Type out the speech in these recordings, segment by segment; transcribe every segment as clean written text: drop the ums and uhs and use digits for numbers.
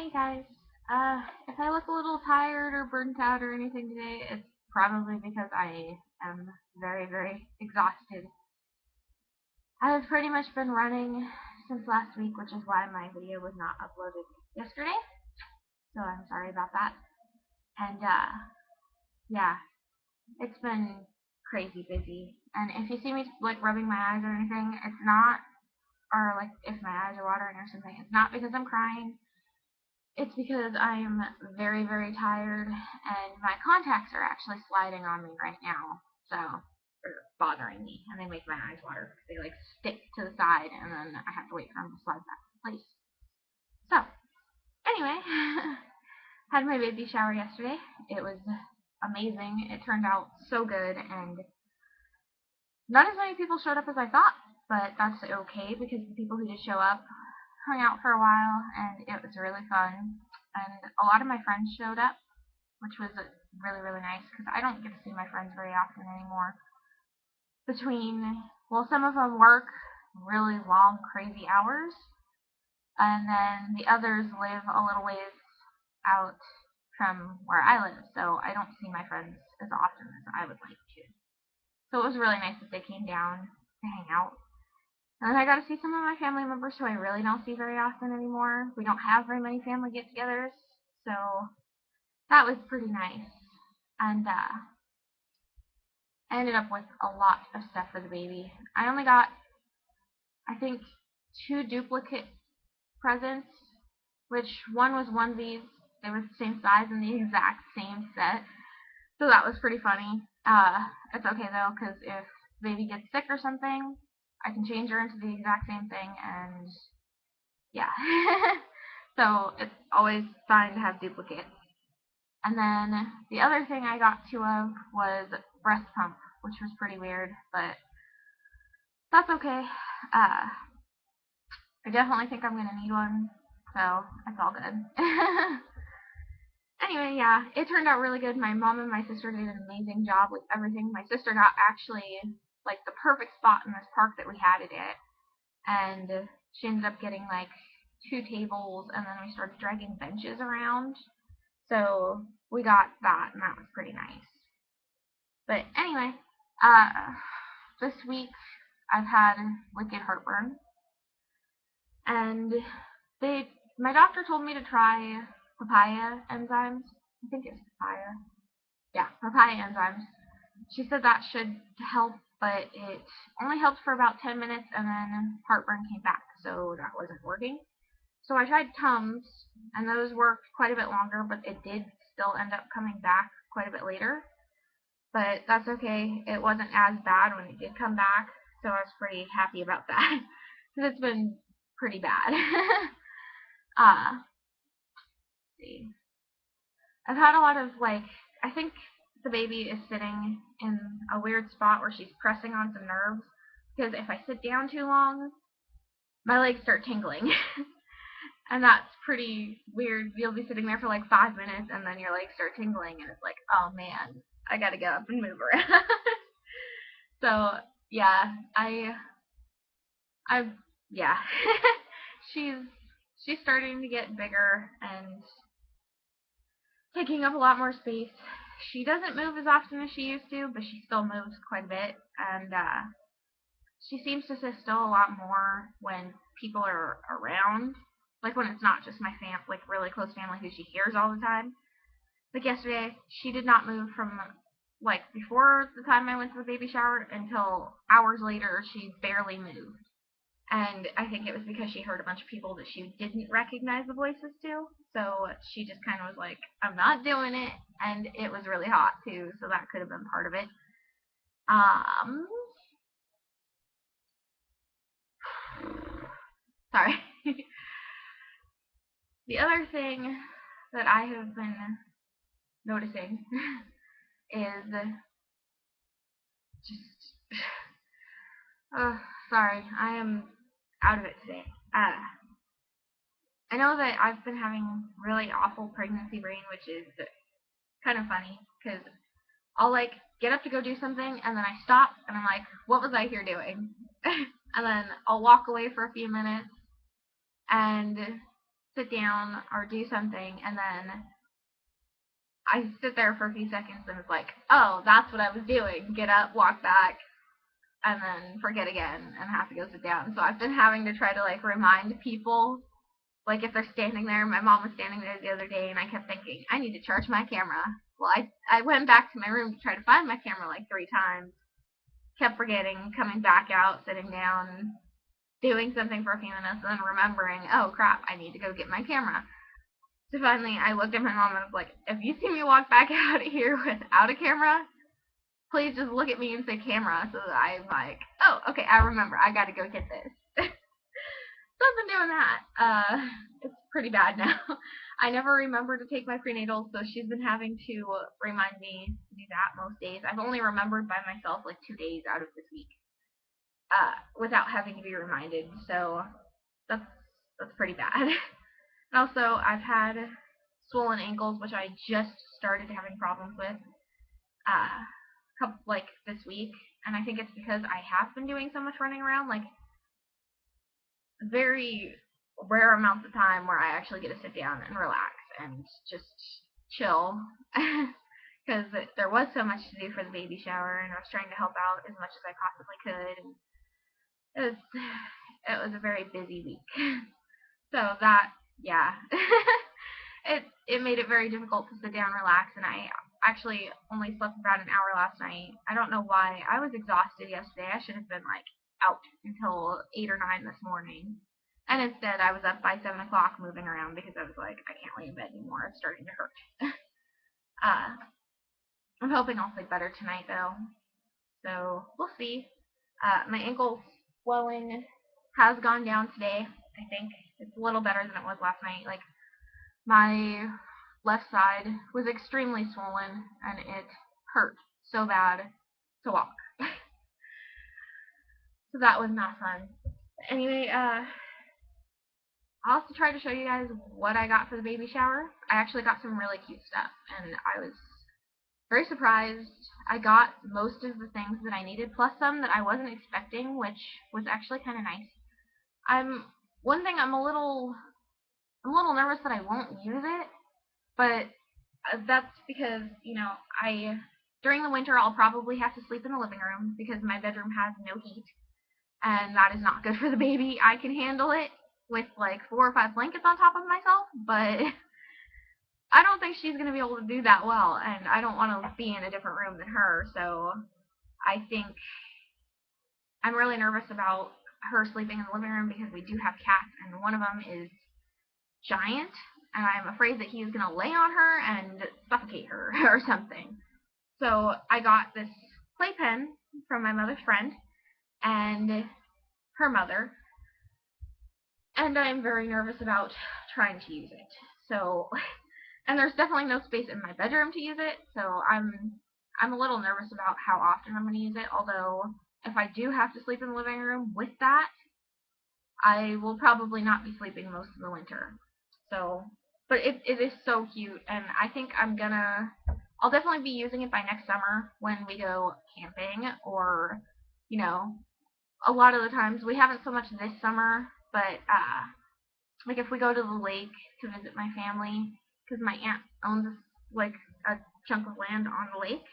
Hi guys. If I look a little tired or burnt out or anything today, it's probably because I am very, very exhausted. I've pretty much been running since last week, which is why my video was not uploaded yesterday. So I'm sorry about that. And yeah, it's been crazy busy. And if you see me like rubbing my eyes or anything, it's not, or like if my eyes are watering or something, it's not because I'm crying. It's because I'm very, very tired and my contacts are actually sliding on me right now. So, they're bothering me and they make my eyes water. They like stick to the side and then I have to wait for them to slide back in place. So, anyway, had my baby shower yesterday. It was amazing. It turned out so good and not as many people showed up as I thought, but that's okay because the people who did show up hung out for a while and it was really fun. And a lot of my friends showed up, which was really, really nice because I don't get to see my friends very often anymore. Well, some of them work really long, crazy hours, and then the others live a little ways out from where I live, so I don't see my friends as often as I would like to. So it was really nice that they came down to hang out. And then I got to see some of my family members who I really don't see very often anymore. We don't have very many family get-togethers, so that was pretty nice. And I ended up with a lot of stuff for the baby. I only got, I think, 2 duplicate presents, which one was onesies. They were the same size and the exact same set. So that was pretty funny. It's okay though, because if baby gets sick or something, I can change her into the exact same thing, and yeah. So it's always fine to have duplicates. And then the other thing I got 2 of was breast pump, which was pretty weird, but that's okay. I definitely think I'm gonna need one, so it's all good. Anyway, yeah, it turned out really good. My mom and my sister did an amazing job with everything. My sister got actually like the perfect spot in this park that we had it at, and she ended up getting like 2 tables, and then we started dragging benches around. So we got that, and that was pretty nice. But anyway, this week I've had wicked heartburn, and my doctor told me to try papaya enzymes. I think it's papaya. Yeah, papaya enzymes. She said that should help, but it only helped for about 10 minutes, and then heartburn came back, so that wasn't working. So I tried Tums, and those worked quite a bit longer, but it did still end up coming back quite a bit later. But that's okay. It wasn't as bad when it did come back, so I was pretty happy about that because it's been pretty bad. Let's see. I've had a lot of like, I think the baby is sitting in a weird spot where she's pressing on some nerves because if I sit down too long, my legs start tingling. And that's pretty weird. You'll be sitting there for like 5 minutes and then your legs start tingling and it's like, oh man, I gotta get up and move around. So yeah, I yeah. she's she's starting to get bigger and taking up a lot more space. She doesn't move as often as she used to, but she still moves quite a bit, and she seems to sit still a lot more when people are around, like when it's not just my like really close family who she hears all the time. Like yesterday, she did not move from like before the time I went to the baby shower until hours later. She barely moved. And I think it was because she heard a bunch of people that she didn't recognize the voices to. So she just kind of was like, I'm not doing it. And it was really hot too, so that could have been part of it. Sorry. The other thing that I have been noticing is just. Sorry, I am out of it today. I know that I've been having really awful pregnancy brain, which is kind of funny because I'll like get up to go do something and then I stop and I'm like, what was I here doing? And then I'll walk away for a few minutes and sit down or do something, and then I sit there for a few seconds and it's like, oh, that's what I was doing. Get up, walk back, and then forget again and have to go sit down. So I've been having to try to like remind people, like if they're standing there. My mom was standing there the other day, and I kept thinking, I need to charge my camera. Well, I went back to my room to try to find my camera like 3 times. Kept forgetting, coming back out, sitting down, doing something for a few minutes, and then remembering, oh crap, I need to go get my camera. So finally, I looked at my mom and I was like, if you see me walk back out of here without a camera, please just look at me and say camera, so that I'm like, oh, okay, I remember. I gotta go get this. So I've been doing that. It's pretty bad now. I never remember to take my prenatal, so she's been having to remind me to do that most days. I've only remembered by myself like 2 days out of this week, without having to be reminded. So that's pretty bad. And also, I've had swollen ankles, which I just started having problems with, like this week, and I think it's because I have been doing so much running around, like very rare amounts of time where I actually get to sit down and relax and just chill. Because there was so much to do for the baby shower, and I was trying to help out as much as I possibly could, and it was a very busy week. So that, yeah, it made it very difficult to sit down and relax, and I actually only slept about an hour last night. I don't know why. I was exhausted yesterday. I should have been like out until 8 or 9 this morning. And instead, I was up by 7 o'clock moving around because I was like, I can't lay in bed anymore. It's starting to hurt. I'm hoping I'll sleep better tonight, though. So we'll see. My ankle swelling has gone down today. I think it's a little better than it was last night. Like, my left side was extremely swollen, and it hurt so bad to walk. So that was not fun. Anyway, I'll also try to show you guys what I got for the baby shower. I actually got some really cute stuff, and I was very surprised. I got most of the things that I needed, plus some that I wasn't expecting, which was actually kind of nice. One thing I'm a little nervous that I won't use it, but that's because, during the winter I'll probably have to sleep in the living room because my bedroom has no heat, and that is not good for the baby. I can handle it with like 4 or 5 blankets on top of myself, but I don't think she's going to be able to do that well, and I don't want to be in a different room than her, so I think I'm really nervous about her sleeping in the living room because we do have cats, and one of them is giant, and I'm afraid that he's going to lay on her and suffocate her or something. So I got this playpen from my mother's friend and her mother, and I'm very nervous about trying to use it. So, and there's definitely no space in my bedroom to use it, so I'm a little nervous about how often I'm going to use it, although if I do have to sleep in the living room with that, I will probably not be sleeping most of the winter. So, but it is so cute, and I think I'll definitely be using it by next summer when we go camping, or, a lot of the times, we haven't so much this summer, but, like if we go to the lake to visit my family, because my aunt owns, like, a chunk of land on the lake,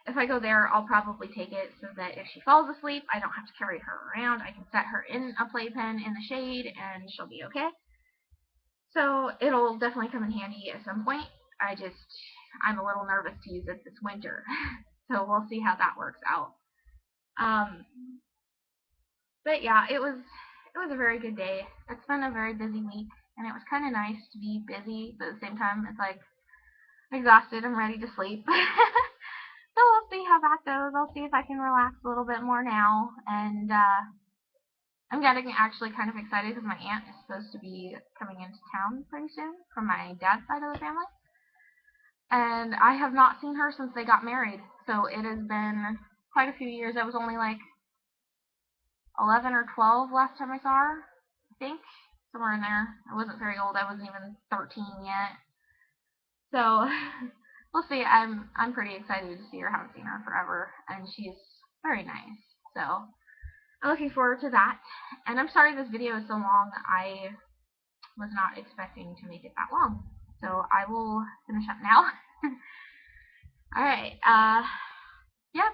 if I go there, I'll probably take it so that if she falls asleep, I don't have to carry her around. I can set her in a playpen in the shade, and she'll be okay. So it'll definitely come in handy at some point. I'm a little nervous to use it this winter. So we'll see how that works out. But yeah, it was a very good day. It's been a very busy week, and it was kind of nice to be busy, but at the same time, it's like, I'm exhausted, I'm ready to sleep. So we'll see how that goes. I'll see if I can relax a little bit more now, and I'm getting actually kind of excited because my aunt is supposed to be coming into town pretty soon from my dad's side of the family. And I have not seen her since they got married, so it has been quite a few years. I was only like 11 or 12 last time I saw her, I think, somewhere in there. I wasn't very old. I wasn't even 13 yet. So we'll see. I'm pretty excited to see her. I haven't seen her forever, and she's very nice. So I'm looking forward to that. And I'm sorry this video is so long. was not expecting to make it that long. So I will finish up now. Alright, yeah,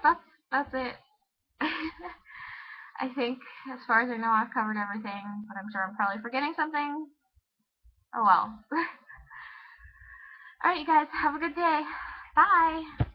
that's it. I think, as far as I know, I've covered everything, but I'm sure I'm probably forgetting something. Oh well. Alright, you guys, have a good day. Bye!